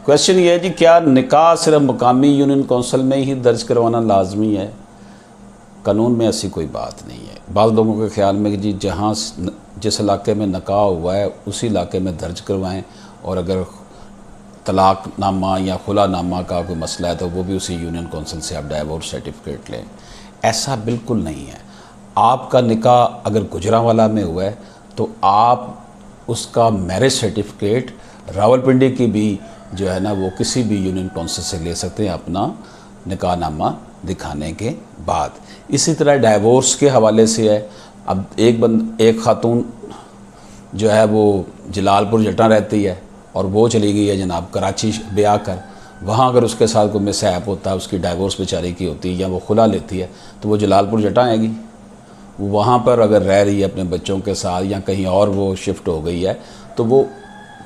Question ये है जी, क्या निकाह सिर्फ मुकामी यूनियन कौंसिल में ही दर्ज करवाना लाजमी है? कानून में ऐसी कोई बात नहीं है। बाज़ लोगों के ख्याल में कि जी जहाँ जिस इलाके में निकाह हुआ है उसी इलाके में दर्ज करवाएं, और अगर तलाक़नामा या खुलानामा का कोई मसला है तो वो भी उसी यूनियन कौंसिल से आप डाइवोर्स सर्टिफिकेट लें। ऐसा बिल्कुल नहीं है। आपका निकाह अगर गुजरांवाला में हुआ है तो आप उसका मैरिज सर्टिफिकेट रावलपिंडी की भी जो है ना वो किसी भी यूनियन कौंसिल से ले सकते हैं अपना निकाहनामा दिखाने के बाद। इसी तरह डाइवोर्स के हवाले से है। अब एक खातून जो है वो जलालपुर जटा रहती है और वो चली गई है जनाब कराची ब्याह कर, वहाँ अगर उसके साथ कोई मिसहैप होता है, उसकी डाइवोर्स बेचारी की होती है या वो खुला लेती है, तो वो जलालपुर जटा आएगी। वो वहाँ पर अगर रह रही है अपने बच्चों के साथ या कहीं और वो शिफ्ट हो गई है तो वो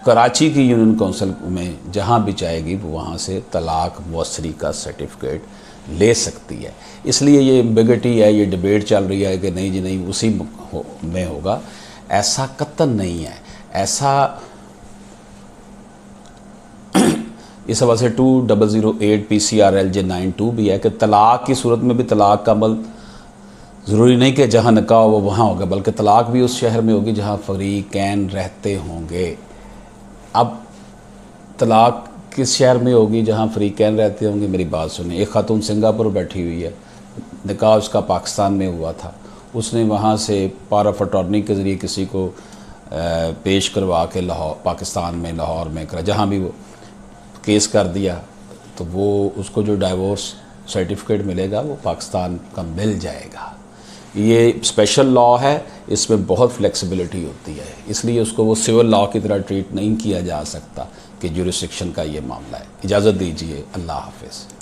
कराची की यूनियन कौंसिल में जहाँ भी चाहेगी वो वहाँ से तलाक मुअस्सरी का सर्टिफिकेट ले सकती है। इसलिए ये एम्बिगिटी है, ये डिबेट चल रही है कि नहीं जी नहीं उसी में होगा, ऐसा कतई नहीं है। ऐसा इस हवाले से 2008 PCRLJ 92 भी है कि तलाक की सूरत में भी तलाक का अमल ज़रूरी नहीं कि जहाँ निकाह हो वो वहाँ होगा, बल्कि तलाक भी उस शहर में होगी जहाँ फ़रीक़ैन रहते होंगे। अब तलाक किस शहर में होगी जहाँ फ़रीक़ैन रहते होंगे? मेरी बात सुनिए। एक खातून सिंगापुर बैठी हुई है, निकाह उसका पाकिस्तान में हुआ था, उसने वहाँ से पावर ऑफ अटॉर्नी के ज़रिए किसी को पेश करवा के लाहौर, पाकिस्तान में लाहौर में जहाँ भी वो केस कर दिया, तो वो उसको जो डाइवोर्स सर्टिफिकेट मिलेगा वो पाकिस्तान का मिल जाएगा। ये स्पेशल लॉ है, इसमें बहुत फ्लेक्सिबिलिटी होती है, इसलिए उसको वो सिविल लॉ की तरह ट्रीट नहीं किया जा सकता कि ज्यूरिसडिक्शन का ये मामला है। इजाज़त दीजिए, अल्लाह हाफ़िज़।